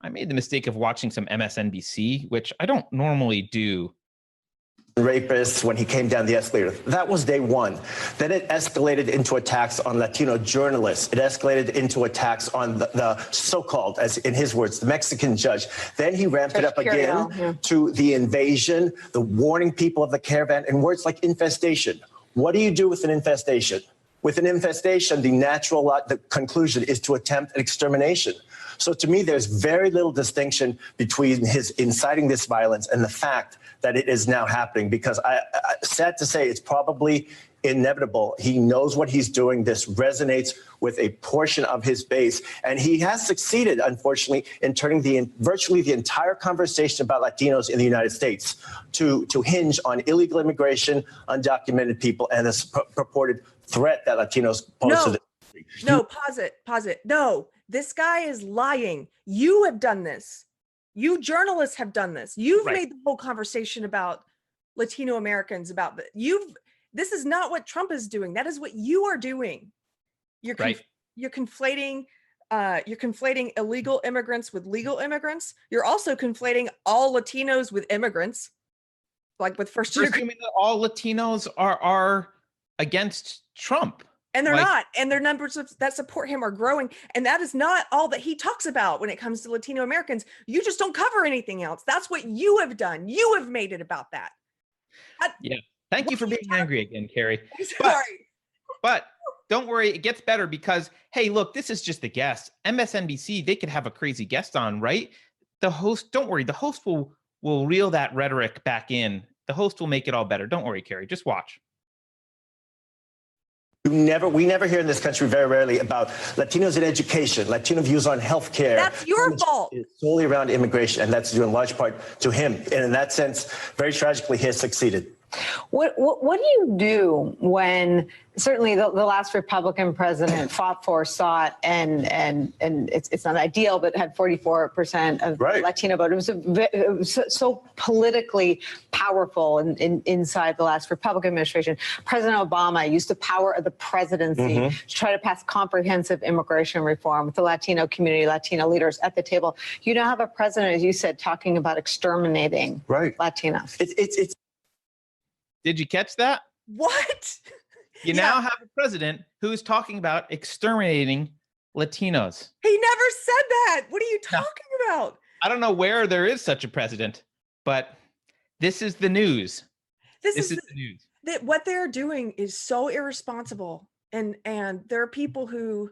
I made the mistake of watching some MSNBC, which I don't normally do. Rapists when he came down the escalator. That was day one. Then it escalated into attacks on Latino journalists. It escalated into attacks on the so-called, as in his words, the Mexican judge. Then he ramped it up again to the invasion, the warning people of the caravan, and words like infestation. What do you do with an infestation? With an infestation, the conclusion is to attempt an extermination. So to me, there's very little distinction between his inciting this violence and the fact that it is now happening, because sad to say, it's probably inevitable. He knows what he's doing. This resonates with a portion of his base, and he has succeeded, unfortunately, in turning virtually the entire conversation about Latinos in the United States to hinge on illegal immigration, undocumented people, and this purported threat that Latinos pose to the country. No, pause it. No, this guy is lying. You have done this. You journalists have done this. You've made the whole conversation about Latino Americans this is not what Trump is doing. That is what you are doing. You're conflating illegal immigrants with legal immigrants. You're also conflating all Latinos with immigrants, like with first degree. Assuming that all Latinos are against Trump. And they're not. And their numbers that support him are growing. And that is not all that he talks about when it comes to Latino Americans. You just don't cover anything else. That's what you have done. You have made it about that. Yeah. Thank you for being angry again, Keri. Sorry. But don't worry, it gets better because, hey, look, this is just a guest. MSNBC, they could have a crazy guest on, right? The host, don't worry, the host will reel that rhetoric back in. The host will make it all better. Don't worry, Keri, just watch. We never hear in this country, very rarely, about Latinos in education, Latino views on healthcare. That's your fault. It's solely around immigration, and that's due in large part to him. And in that sense, very tragically, he has succeeded. What do you do when certainly the last Republican president fought for, sought, and it's not ideal, but had 44% of Latino vote. It was so politically powerful inside the last Republican administration. President Obama used the power of the presidency to try to pass comprehensive immigration reform with the Latino community, Latino leaders at the table. You now have a president, as you said, talking about exterminating Latinos. It's Did you catch that? What? You now have a president who's talking about exterminating Latinos. He never said that. What are you talking about? I don't know where there is such a president, but this is the news. This is the news. What they're doing is so irresponsible. And there are people who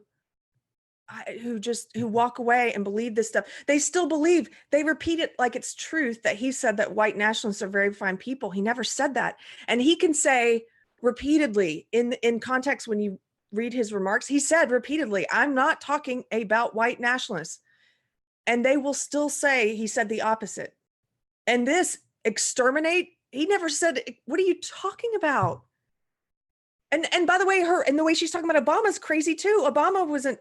walk away and believe this stuff. They still believe. They repeat it like it's truth that he said that white nationalists are very fine people. He never said that. And he can say repeatedly in context, when you read his remarks, he said repeatedly, I'm not talking about white nationalists. And they will still say he said the opposite. And this exterminate, he never said, what are you talking about? And by the way, the way she's talking about Obama is crazy too. Obama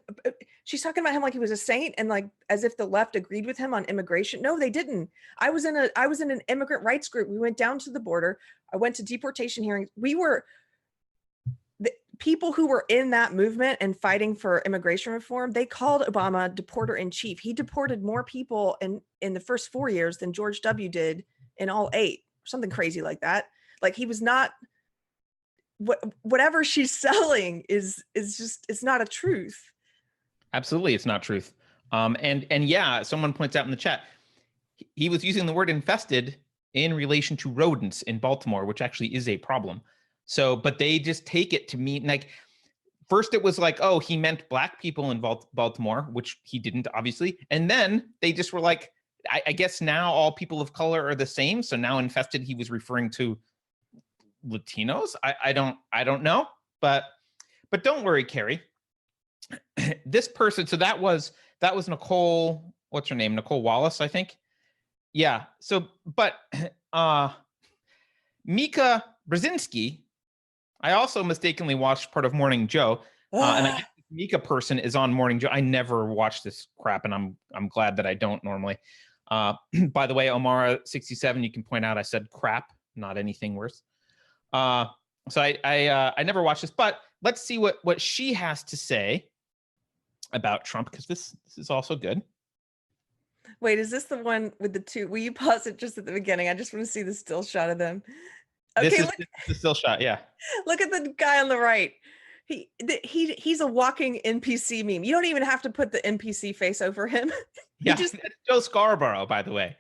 she's talking about him like he was a saint and like as if the left agreed with him on immigration. No, they didn't. I was in an immigrant rights group. We went down to the border. I went to deportation hearings. The people who were in that movement and fighting for immigration reform, they called Obama deporter in chief. He deported more people in the first 4 years than George W. did in all 8, something crazy like that. Like he was not. Whatever she's selling is just, it's not a truth. Absolutely, it's not truth. And yeah, someone points out in the chat, he was using the word infested in relation to rodents in Baltimore, which actually is a problem. So, but they just take it to mean like, first it was like, oh, he meant black people in Baltimore, which he didn't, obviously. And then they just were like, I guess now all people of color are the same. So now infested, he was referring to Latinos. I don't know, but don't worry, Keri. This person, so that was Nicole, what's her name? Nicole Wallace, I think. Yeah. So, but Mika Brzezinski, I also mistakenly watched part of Morning Joe, and I guess this Mika person is on Morning Joe. I never watch this crap, and I'm glad that I don't normally. By the way, Omara67, you can point out I said crap, not anything worse. So I never watched this, but let's see what she has to say about Trump, because this is also good. Wait, is this the one with the two? Will you pause it just at the beginning? I just want to see the still shot of them. Okay, This look, is the still shot. Yeah. look at the guy on the right. He's a walking NPC meme. You don't even have to put the NPC face over him. Yeah. That's Joe Scarborough, by the way.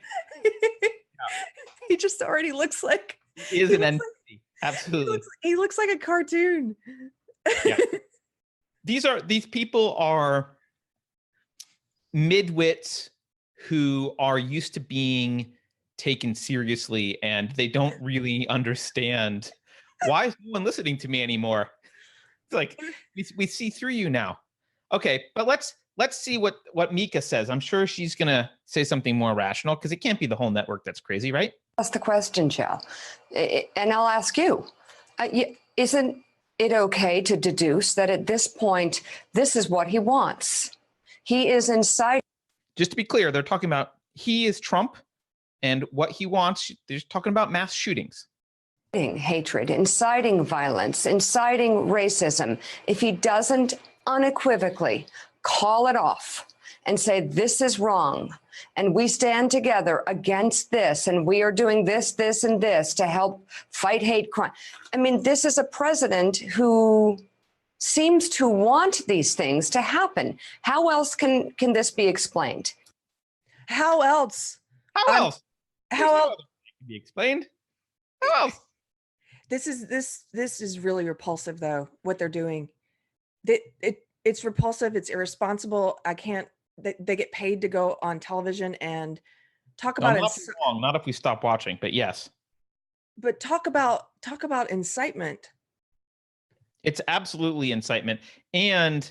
He just already looks like He is an NPC. Absolutely. he looks like a cartoon. Yeah. These people are midwits who are used to being taken seriously, and they don't really understand why is no one listening to me anymore. It's like we see through you now. Okay, but let's see what Mika says. I'm sure she's gonna say something more rational, because it can't be the whole network that's crazy, right? That's the question, Joe. And I'll ask you, isn't it okay to deduce that at this point, this is what he wants? He is inciting. Just to be clear, they're talking about he is Trump, and what he wants, they're talking about mass shootings. Hatred, inciting violence, inciting racism. If he doesn't unequivocally call it off and say, this is wrong, and we stand together against this, and we are doing this, this, and this to help fight hate crime. I mean, this is a president who seems to want these things to happen. How else can this be explained? How else? How else? How else can be explained? How else? This is really repulsive, though, what they're doing. It's repulsive. It's irresponsible. I can't. They get paid to go on television and talk about it. Not if we stop watching, but yes. But talk about incitement. It's absolutely incitement, and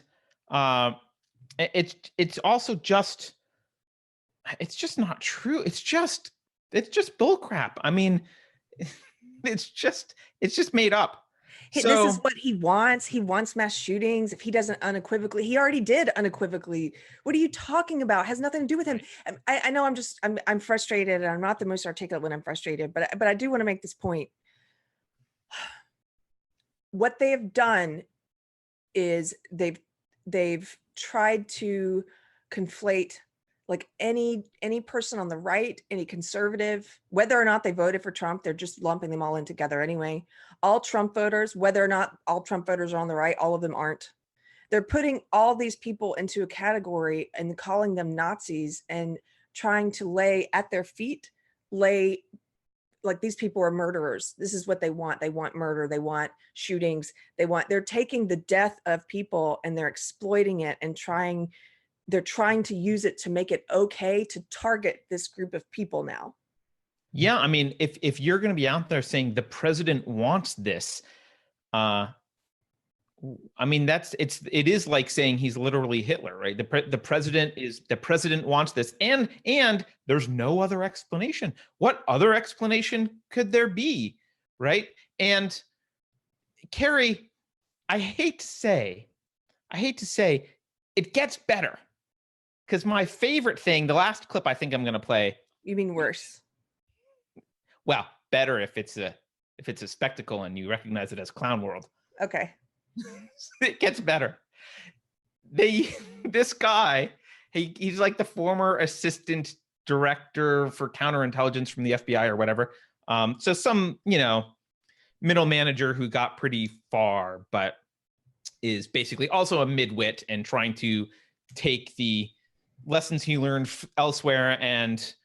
it's also just not true. It's just bullcrap. I mean, it's just made up. This is what he wants. He wants mass shootings. If he doesn't unequivocally, he already did unequivocally. What are you talking about? It has nothing to do with him. I know I'm frustrated, and I'm not the most articulate when I'm frustrated, but I do want to make this point. What they have done is they've tried to conflate, like, any person on the right, any conservative, whether or not they voted for Trump, they're just lumping them all in together anyway. All Trump voters, whether or not all Trump voters are on the right, all of them aren't. They're putting all these people into a category and calling them Nazis and trying to lay at their feet, like these people are murderers. This is what they want. They want murder. They want shootings. They're taking the death of people and they're exploiting it and they're trying to use it to make it okay to target this group of people now. Yeah, I mean, if you're going to be out there saying the president wants this, I mean, it is like saying he's literally Hitler, right? The president wants this, and there's no other explanation. What other explanation could there be, right? And Keri, I hate to say, it gets better, because my favorite thing, the last clip I think I'm going to play. You mean worse? Well, better if it's a spectacle and you recognize it as Clown World. Okay. It gets better. This guy, he's like the former assistant director for counterintelligence from the FBI or whatever. So some, middle manager who got pretty far, but is basically also a midwit and trying to take the lessons he learned elsewhere and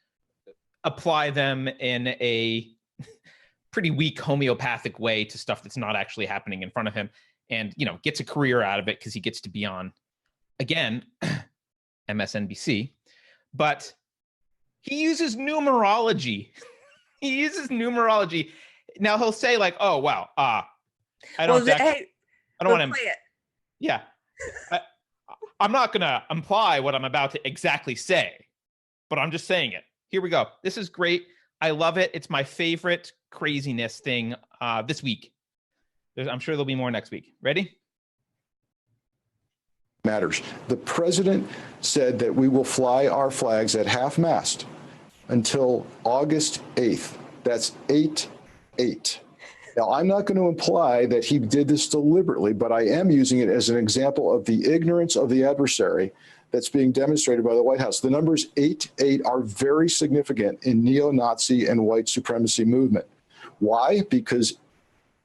apply them in a pretty weak homeopathic way to stuff that's not actually happening in front of him, and gets a career out of it because he gets to be on, again, MSNBC. But he uses numerology. Now he'll say, like, oh wow, I don't want to play it. Yeah. I'm not gonna imply what I'm about to exactly say, but I'm just saying it. Here we go. This is great. I love it. It's my favorite craziness thing this week. I'm sure there'll be more next week. Ready? Matters. The president said that we will fly our flags at half-mast until August 8th. That's 8/8. Now, I'm not going to imply that he did this deliberately, but I am using it as an example of the ignorance of the adversary that's being demonstrated by the White House. The numbers 8-8 are very significant in neo-Nazi and white supremacy movement. Why? Because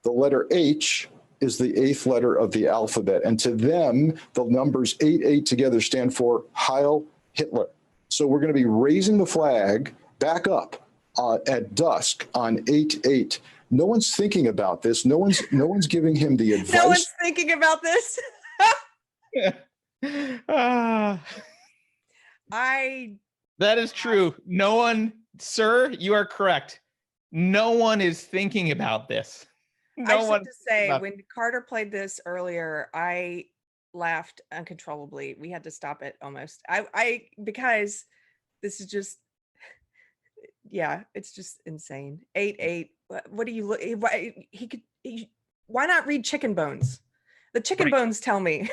the letter H is the 8th letter of the alphabet. And to them, the numbers 8-8 together stand for Heil Hitler. So we're going to be raising the flag back up at dusk on 8-8. No one's thinking about this. No one's giving him the advice. No one's thinking about this. That is true. No one, sir, you are correct. No one is thinking about this. I just have to say, when Carter played this earlier, I laughed uncontrollably. We had to stop it almost. Because this is just, yeah, it's just insane. 8-8. What do you look? Why not read Chicken Bones? The Chicken Bones tell me.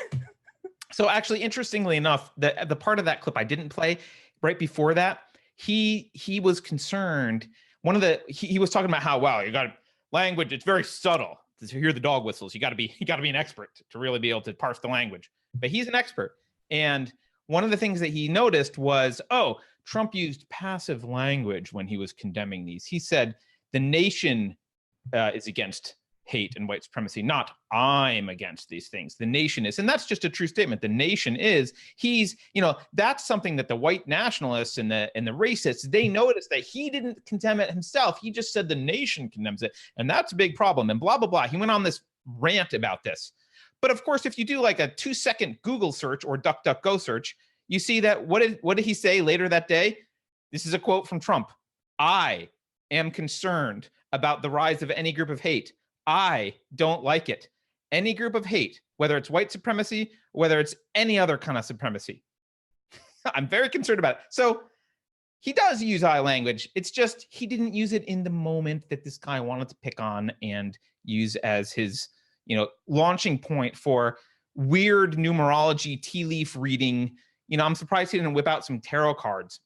So actually, interestingly enough, the part of that clip I didn't play right before that, he was concerned. He was talking about how, wow, you got language, it's very subtle to hear the dog whistles. You got to be an expert to really be able to parse the language. But he's an expert. And one of the things that he noticed was, oh, Trump used passive language when he was condemning these. He said, the nation is against hate and white supremacy, not I'm against these things. The nation is. And that's just a true statement. The nation is. That's something that the white nationalists and the racists, they noticed that he didn't condemn it himself. He just said the nation condemns it. And that's a big problem. And blah, blah, blah. He went on this rant about this. But of course, if you do like a 2-second Google search or DuckDuckGo search, you see that what did he say later that day? This is a quote from Trump. I am concerned about the rise of any group of hate. I don't like it. Any group of hate, whether it's white supremacy, whether it's any other kind of supremacy. I'm very concerned about it. So he does use I language. It's just he didn't use it in the moment that this guy wanted to pick on and use as his, launching point for weird numerology, tea leaf reading. I'm surprised he didn't whip out some tarot cards.